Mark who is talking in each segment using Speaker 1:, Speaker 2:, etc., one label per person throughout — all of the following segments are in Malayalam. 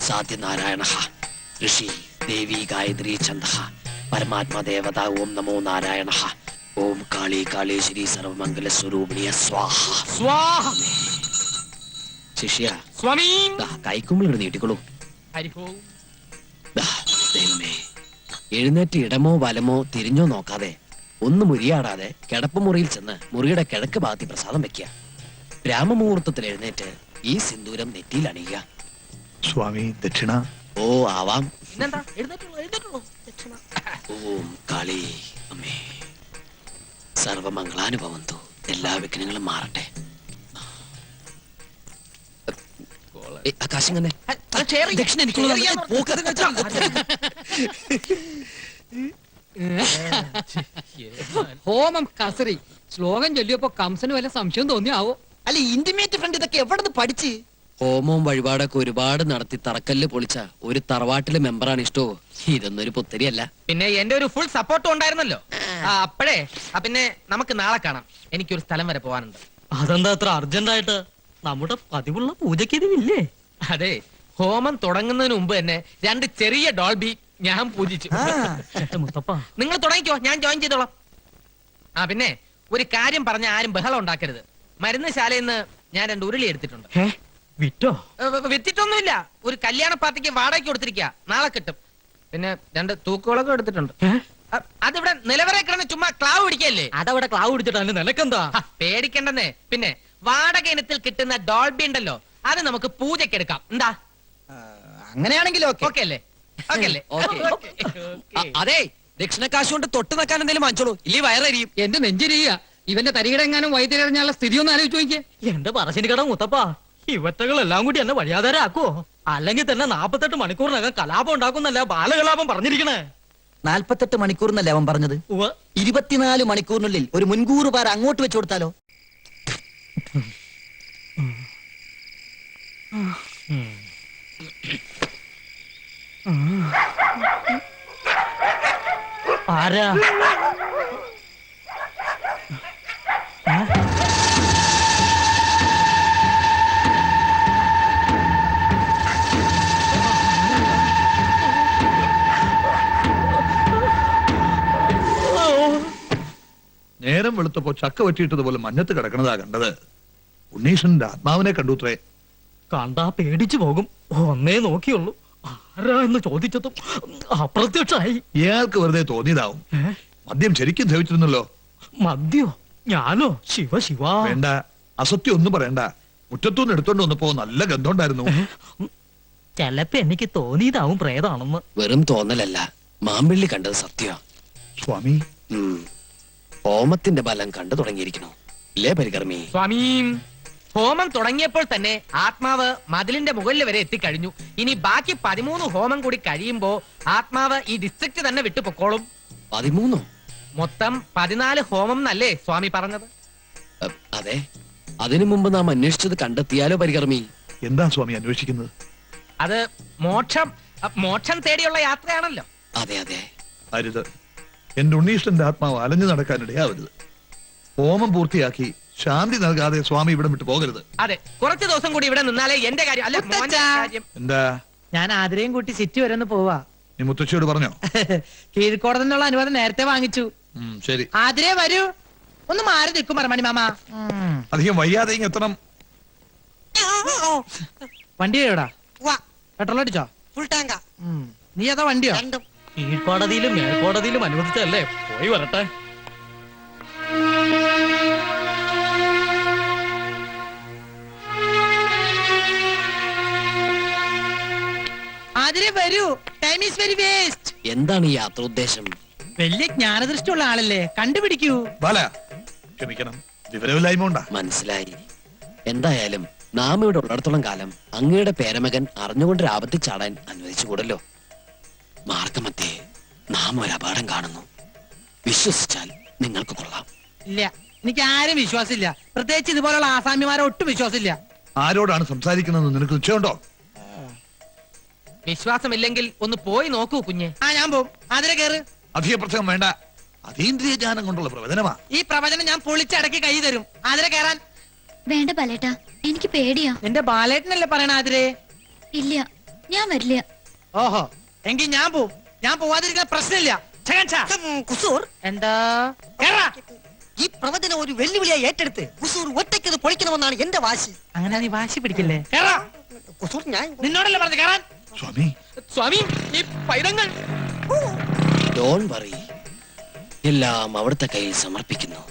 Speaker 1: സാധ്യനാരായണ ഋഷി ദേവി ഗായത്രി ഛന്ദ പരമാത്മ ദേവത ഓം നമോ നാരായണ ഓം കാളി കാളേശ്വരി സർവമംഗല സ്വരൂപിണിയ സ്വാഹ
Speaker 2: സ്വാഹ.
Speaker 1: ശിഷ്യ
Speaker 2: സ്വാമി
Speaker 1: കൈക്കുമ്പിൾ നീട്ടിക്കൊള്ളൂ.
Speaker 2: ഹരിഹോ.
Speaker 1: ദൈവമേ, എഴുന്നേറ്റ് ഇടമോ വലമോ തിരിഞ്ഞോ നോക്കാതെ ഒന്ന് മുരിയാടാതെ കിടപ്പുമുറിയിൽ ചെന്ന് മുറിയുടെ കിഴക്ക് ഭാഗത്തി പ്രസാദം വെക്കുക. ബ്രാഹ്മമുഹൂർത്തത്തിൽ എഴുന്നേറ്റ് ഈ സിന്ദൂരം നെറ്റിയിൽ അണിയുക.
Speaker 3: സ്വാമി ദക്ഷിണ.
Speaker 1: ഓ ആവാം.
Speaker 2: പിന്നെന്താ, എഴുന്നേറ്റുള്ളൂ എഴുന്നേറ്റുള്ളൂ. ദക്ഷിണ.
Speaker 1: ഓം കാളി അമ്മേ സർവമംഗളാനുഭവന്തു. എല്ലാ വിഘ്നങ്ങളും മാറട്ടെ. ആകാശം തന്നെ ദക്ഷിണ
Speaker 4: ഹോമം കസറി ശ്ലോകം ചൊല്ലിയപ്പോ കംസന് വല്ല സംശയം തോന്നിയാവോ?
Speaker 5: അല്ല, ഇന്റിമേറ്റ് ഫ്രണ്ട് ഇതൊക്കെ എവിടെ പഠിച്ച്?
Speaker 1: ഹോമവും വഴിപാടൊക്കെ ഒരുപാട് നടത്തി തറക്കല്ല് പൊളിച്ച ഒരു തറവാട്ടിലെ മെമ്പറാണ് ഇഷ്ടോ. ഇതൊന്നൊരു പുത്തരിയല്ല.
Speaker 2: പിന്നെ എന്റെ ഒരു ഫുൾ സപ്പോർട്ടും ഉണ്ടായിരുന്നല്ലോ. അപ്പഴേ പിന്നെ നമുക്ക് നാളെ കാണാം. എനിക്കൊരു സ്ഥലം വരെ പോവാനുണ്ട്.
Speaker 6: അതെന്താ അത്ര അർജന്റായിട്ട്? നമ്മുടെ പതിവുള്ള പൂജയ്ക്ക് ഇതില്ലേ?
Speaker 2: അതെ, ഹോമം തുടങ്ങുന്നതിന് മുമ്പ് തന്നെ 2 ചെറിയ ഡോൾബി ഞാൻ പൂജിച്ചു.
Speaker 6: മുത്തപ്പ,
Speaker 2: നിങ്ങൾ തുടങ്ങിക്കോ, ഞാൻ ജോയിൻ ചെയ്തോളാം. പിന്നെ ഒരു കാര്യം പറഞ്ഞ ആരും ബഹളം ഉണ്ടാക്കരുത്. മരുന്ന് ശാലയിൽ നിന്ന് ഞാൻ 2 ഉരുളി എടുത്തിട്ടുണ്ട്.
Speaker 6: വിറ്റോ?
Speaker 2: വിറ്റിട്ടൊന്നുമില്ല. ഒരു കല്യാണ പാർട്ടിക്ക് വാടകയ്ക്ക് കൊടുത്തിരിക്കുക. നാളെ കിട്ടും. പിന്നെ 2 തൂക്കുകളൊക്കെ എടുത്തിട്ടുണ്ട്. അതിവിടെ നിലവറെ കിടന്ന് ചുമ്മാ ക്ലാവ് പിടിക്കല്ലേ?
Speaker 6: അതവിടെ ക്ലാവ് പിടിച്ചിട്ട് നിനക്കെന്താ?
Speaker 2: പേടിക്കണ്ടെന്നേ. പിന്നെ വാടക ഇനത്തിൽ കിട്ടുന്ന ഡോൾബി ഉണ്ടല്ലോ, അത് നമുക്ക് പൂജയ്ക്ക് എടുക്കാം. എന്താ,
Speaker 5: അങ്ങനെയാണെങ്കിൽ
Speaker 2: ഓക്കെ അല്ലേ? ഓക്കെ അല്ലേ?
Speaker 1: അതെ, ദക്ഷിണക്കാശ് കൊണ്ട് തൊട്ട് നിൽക്കാൻ എന്തെങ്കിലും വാങ്ങിച്ചോളൂ, ഇല്ലേ വയറരിയും.
Speaker 4: എന്റെ നെഞ്ചിരിയ ഇവന്റെ തരികിടെങ്ങാനും വൈദ്യുതിഞ്ഞാലുള്ള സ്ഥിതി ഒന്ന് ആലോചിച്ച് നോക്കിയേ.
Speaker 6: എന്റെ പറശ്ശിനി കട മുത്തപ്പ, ഇവറ്റകളെല്ലാം കൂടി എന്നെ വഴിയാധാരാക്കുവോ? അല്ലെങ്കിൽ തന്നെ 48 മണിക്കൂറിനകം കലാപം ഉണ്ടാക്കുന്നല്ല ബാലകലാപം പറഞ്ഞിരിക്കണേ.
Speaker 5: 48 മണിക്കൂർ എന്നല്ലേ അവൻ പറഞ്ഞത്? 24 മണിക്കൂറിനുള്ളിൽ ഒരു മുൻകൂർ പാര അങ്ങോട്ട് വെച്ചു കൊടുത്താലോ?
Speaker 6: ആരാ?
Speaker 3: നേരം വെളുത്തപ്പോ ചക്ക വെട്ടിയിട്ടതുപോലെ മഞ്ഞത്ത് കിടക്കണതാ കണ്ടത്. ഉണ്ണീഷന്റെ ആത്മാവിനെ കണ്ടുത്രേ.
Speaker 6: കണ്ടാ പേടിച്ചു പോകും. ഒന്നേ നോക്കിയുള്ളൂ. ആരാ എന്ന് ചോദിച്ചതും അപ്രത്യക്ഷമായി.
Speaker 3: ഇയാൾക്ക് വെറുതെ തോന്നിയതാവും. മദ്യം ശരിക്കും ധരിച്ചിരുന്നല്ലോ.
Speaker 6: മദ്യോ? ഞാനോ? ശിവ ശിവ.
Speaker 3: വേണ്ട, അസത്യം ഒന്നും പറയണ്ട. മുറ്റത്തുനിന്ന് എടുത്തോണ്ട് വന്നപ്പോ നല്ല ഗന്ധം ഉണ്ടായിരുന്നു.
Speaker 6: ചെലപ്പോ എനിക്ക് തോന്നിയതാവും പ്രേതാണെന്ന്.
Speaker 1: വെറും തോന്നലല്ല, മാമ്പിള്ളി കണ്ടത് സത്യ.
Speaker 3: സ്വാമി,
Speaker 1: ഹോമത്തിന്റെ ബലം കണ്ടു തുടങ്ങിയിരിക്കണോ ഇല്ലേ പരികർമ്മി?
Speaker 2: സ്വാമി, ഹോമം തുടങ്ങിയപ്പോൾ തന്നെ ആത്മാവ് മതിലിന്റെ മുകളിൽ വരെ എത്തിക്കഴിഞ്ഞു. ഇനി ബാക്കി 13 ഹോമം കൂടി കഴിയുമ്പോ ആത്മാവ് ഈ ഡിസ്ട്രിക്ട് തന്നെ വിട്ടു പൊക്കോളും.
Speaker 1: 13?
Speaker 2: മൊത്തം 14 ഹോമം എന്നല്ലേ സ്വാമി പറഞ്ഞത്?
Speaker 1: അതെ, അതിനു മുമ്പ് നാം അന്വേഷിച്ചത് കണ്ടെത്തിയാലോ പരികർമ്മി?
Speaker 3: എന്താ സ്വാമി അന്വേഷിക്കുന്നത്?
Speaker 2: അത് മോക്ഷം തേടിയുള്ള യാത്രയാണല്ലോ.
Speaker 1: അതെ അതെ.
Speaker 3: അരുത്, എന്റെ ഉണ്ണീഷ്ടന്റെ ആത്മാവ് അലഞ്ഞു നടക്കാനിടയാവരുത്. ഹോമം പൂർത്തിയാക്കി ശാന്തി നൽകാതെ സ്വാമി ഇവിടെ വിട്ടു പോകരുത്.
Speaker 2: അതെ, കുറച്ച് ദിവസം കൂടി ഇവിടെ നിന്നാലേ എന്റെ കാര്യം അല്ല മോന്റെ കാര്യം.
Speaker 3: എന്താ?
Speaker 5: ഞാൻ ആതിരയും കൂട്ടി സിറ്റി വരെ ഒന്ന് പോവാ.
Speaker 3: നീ മുത്തശ്ശിയോട് പറഞ്ഞോ?
Speaker 5: കീഴ്ക്കോടതിനുള്ള അനുവാദം നേരത്തെ വാങ്ങിച്ചു.
Speaker 3: ശരി.
Speaker 5: ആതിരേ വരൂ. ഒന്ന് മാറി നിൽക്കും മറമണി മാമ.
Speaker 3: അധികം വയ്യാതെ ഇങ്ങ് എത്തണം.
Speaker 5: വണ്ടി എവിടാ? പെട്രോൾ അടിച്ചോ?
Speaker 7: ഫുൾ ടാങ്കാ.
Speaker 5: നീ ഏതാ വണ്ടിയോ?
Speaker 6: കീഴ്ക്കോടതിയിലും മേൽക്കോടതിയിലും അനുവദിച്ചല്ലേ, പോയി വരട്ടെ.
Speaker 5: ആതിരേ വരൂ. Time is very waste.
Speaker 1: എന്താണ് ഈ യാത്രോദ്ദേശം?
Speaker 5: വലിയ ജ്ഞാനദൃഷ്ടിയുള്ള ആളല്ലേ, കണ്ടുപിടിക്കൂ.
Speaker 3: ബാല, ക്ഷമിക്കണം, വിവരമില്ലായ്മ ഉണ്ടാ.
Speaker 1: മനസ്സിലായി. എന്തായാലും നാം ഇവിടെ ഉള്ളിടത്തോളം കാലം അങ്ങയുടെ പേരമകൻ അറിഞ്ഞുകൊണ്ട് ആപത്തിൽ ചാടാൻ അനുവദിച്ചുകൂടല്ലോ. മാർഗമധ്യേ നാം ഒരു അപകടം കാണുന്നു. വിശ്വസിച്ചാൽ നിങ്ങൾക്ക് കൊള്ളാം.
Speaker 5: ഇല്ല, എനിക്ക് ആരും വിശ്വാസമില്ല. പ്രത്യേകിച്ച് ഇതുപോലുള്ള ആസാമിമാരെ ഒട്ടും വിശ്വാസമില്ല.
Speaker 3: ആരോടാണ് സംസാരിക്കുന്നതെന്ന് നിനക്ക് നിശ്ചയമുണ്ടോ?
Speaker 2: വിശ്വാസമില്ലെങ്കിൽ ഒന്ന് പോയി നോക്കൂ കുഞ്ഞെ.
Speaker 5: ഞാൻ പോവും. ആതിര കേറ്.
Speaker 3: അധിക പ്രസംഗം വേണ്ട. അതീന്ദ്രിയ ജ്ഞാനം കൊണ്ടുള്ള പ്രവചനമാ.
Speaker 5: ഈ പ്രവചനം ഞാൻ പൊളിച്ചടക്കി കൈ തരും. ആതിര കേറാൻ.
Speaker 8: വേണ്ട ബാലേട്ടാ, എനിക്ക് പേടിയാ.
Speaker 5: എന്റെ ബാലേട്ടനല്ലേ പറയണ ആതിരേ?
Speaker 8: ഇല്ല,
Speaker 7: ഞാൻ വരില്ല.
Speaker 2: ഓഹോ എങ്കിൽ ഞാൻ പോവും. ഞാൻ പോവാതിരിക്കുന്ന പ്രശ്നമില്ല.
Speaker 5: കുസൂർ
Speaker 2: എന്താ കേറാ.
Speaker 5: ഈ പ്രവചനം ഒരു വെല്ലുവിളിയായി ഏറ്റെടുത്ത് കുസൂർ ഒറ്റയ്ക്കത് പൊളിക്കണമെന്നാണ് എന്റെ വാശി.
Speaker 2: അങ്ങനെ നീ വാശി പിടിക്കില്ലേ? കേറാ.
Speaker 5: കുസൂർ ഞാൻ
Speaker 2: നിന്നോടല്ലേ പറഞ്ഞു കേറാൻ.
Speaker 3: സ്വാമി
Speaker 2: സ്വാമി ഈ പൈതങ്ങൾ
Speaker 1: ഡോൺ വറി, എല്ലാം അവിടുത്തെ കയ്യിൽ സമർപ്പിക്കുന്നു.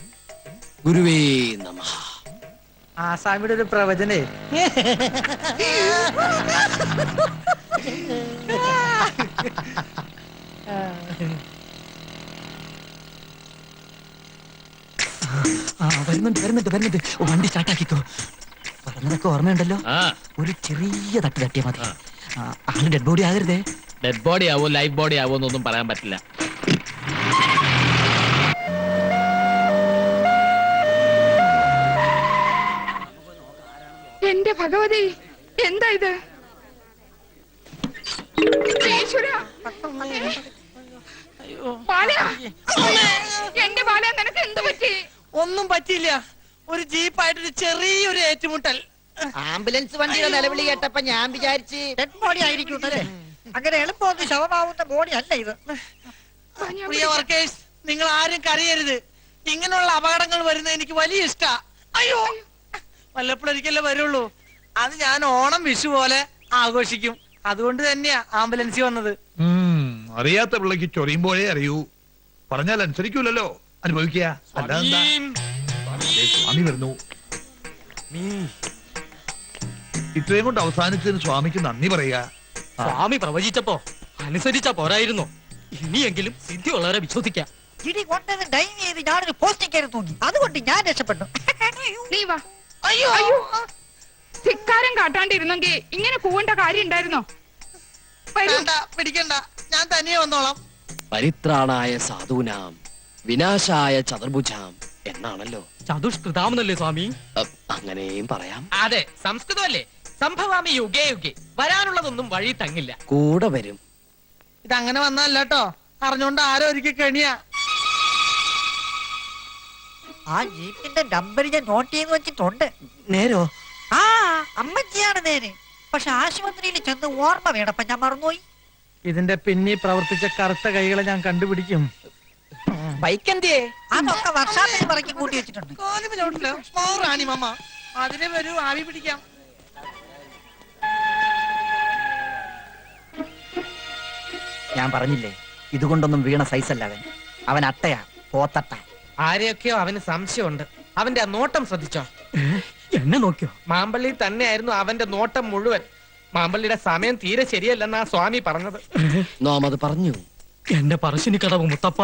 Speaker 1: ഗുരുവേ നമഃ.
Speaker 2: ആസാമിയുടെ ഒരു പ്രവചനേ.
Speaker 5: വരുന്നുണ്ട് വരുന്നുണ്ട് വരുന്നുണ്ട്. വണ്ടി സ്റ്റാർട്ടാക്കിക്കോ. പറഞ്ഞതൊക്കെ ഓർമ്മയുണ്ടല്ലോ. ഒരു ചെറിയ തട്ട് തട്ടിയാ മതി. ആള് ഡെഡ് ബോഡി ആകരുതേ.
Speaker 6: ഡെഡ് ബോഡി ആവോ ലൈഫ് ബോഡി ആവോ എന്നൊന്നും പറയാൻ പറ്റില്ല.
Speaker 8: എന്റെ ഭഗവതി, എന്താ ഇത്? ഈശ്വരാ. ബാല, എന്റെ ബാല, നിനക്ക് എന്ത് പറ്റി?
Speaker 2: ഒന്നും പറ്റിയില്ല. ഒരു ജീപ്പായിട്ടൊരു ചെറിയൊരു ഏറ്റുമുട്ടൽ.
Speaker 5: ആംബുലൻസ് വണ്ടിയുടെ നിലവിളി കേട്ടപ്പോ ഞാൻ വിചാരിച്ച്
Speaker 9: ഡെഡ് ബോഡി ആയിരിക്കും അല്ലേ? അങ്ങനെ എളുപ്പമൊന്നും ശവമാവുന്ന ബോഡി അല്ല ഇത്.
Speaker 2: പ്രിയ വർക്കേഴ്സ്, നിങ്ങൾ ആരും കരയരുത്. ഇങ്ങനെയുള്ള അപകടങ്ങൾ വരുന്നത് എനിക്ക് വലിയ ഇഷ്ടാ. അയ്യോ, വല്ലപ്പോഴൊരിക്കലേ വരുള്ളൂ. അത് ഞാൻ ഓണം വിഷു പോലെ ആഘോഷിക്കും. അതുകൊണ്ട് തന്നെയാ ആംബുലൻസിൽ വന്നത്.
Speaker 3: അറിയാത്ത പിള്ളക്ക് ചൊറിയുമ്പോഴേ അറിയൂ. പറഞ്ഞാൽ അനുസരിക്കൂലല്ലോ. അനുഭവിക്കുക. അല്ലാതെന്താ? സ്വാമി വരുന്നു. ഇത്രയും കൊണ്ട് അവസാനിച്ചതിന് സ്വാമിക്ക് നന്ദി പറയുക.
Speaker 6: സ്വാമി പ്രവചിച്ചപ്പോ അനുസരിച്ചാ പോരായിരുന്നു. ഇനിയെങ്കിലും സിദ്ധിയുള്ളവരെ വിശ്വസിക്കാം.
Speaker 9: ഇടി കൊണ്ടത് ഡൈവ് ചെയ്ത് ഞാനൊരു പോസ്റ്റിംഗ് കയറി തൂങ്ങി. അതുകൊണ്ട് ഞാൻ രക്ഷപ്പെട്ടു.
Speaker 8: നീ വാ. അയ്യോ അയ്യോ, ധിക്കാരം കാട്ടാണ്ടിരുന്നെങ്കിൽ ഇങ്ങനെ പോവേണ്ട കാര്യം ഉണ്ടായിരുന്നോ?
Speaker 2: വേണ്ട, പിടിക്കണ്ട, ഞാൻ തനിയെ വന്നോളാം.
Speaker 1: പരിത്രാണായ സാധൂനാം വിനാശായ ചതുർഭുജാം എന്നാണല്ലോ.
Speaker 6: ചതുഷ്കൃതാമെന്നല്ലേ സ്വാമി?
Speaker 1: അങ്ങനെയും പറയാം.
Speaker 2: അതെ, സംസ്കൃതമല്ലേ. സംഭവാമി യുഗേ യുഗേ. വരാനുള്ളതൊന്നും വഴി തങ്ങില്ല.
Speaker 1: കൂടെ വരും.
Speaker 2: ഇതങ്ങനെ വന്നല്ല കേട്ടോ. അറിഞ്ഞോണ്ട് ആരോ ഒരിക്കൽ കെണിയാ.
Speaker 9: ആ ജീപ്പിന്റെ നമ്പർ ഞാൻ നോട്ട് ചെയ്ത് വെച്ചിട്ടുണ്ട്.
Speaker 5: നേരോ?
Speaker 9: ആ അമ്മച്ചിയാണ് നേരെ. പക്ഷെ ആശുപത്രിയിൽ ചെന്ന് ഓർമ്മ വേണപ്പ ഞാൻ മറന്നുപോയി.
Speaker 2: ഇതിന്റെ പിന്നിൽ പ്രവർത്തിച്ച കറുത്ത കൈകളെ ഞാൻ കണ്ടുപിടിക്കും.
Speaker 5: ബൈക്ക് എന്തിയേ?
Speaker 9: അതൊക്കെ വർഷാപ്പിൽ പറക്കി കൂട്ടി വെച്ചിട്ടുണ്ട്.
Speaker 2: അതിനെ വരൂ, ആവി പിടിക്കാം.
Speaker 5: ഞാൻ പറഞ്ഞില്ലേ, ഇതുകൊണ്ടൊന്നും വീണ സൈസല്ല അവൻ. അവൻ അട്ടയാ, പോത്തട്ട.
Speaker 2: ആരെയൊക്കെയോ അവന് സംശയമുണ്ട്. അവന്റെ ആ നോട്ടം ശ്രദ്ധിച്ചോ?
Speaker 6: എന്നെ നോക്കിയോ?
Speaker 2: മാമ്പള്ളി തന്നെയായിരുന്നു അവന്റെ നോട്ടം മുഴുവൻ. മാമ്പള്ളിയുടെ സമയം തീരെ ശരിയല്ലെന്നാ സ്വാമി പറഞ്ഞത്.
Speaker 1: നാം അത് പറഞ്ഞു.
Speaker 6: എന്റെ പറശ്ശിനി കടവ് മുത്തപ്പ,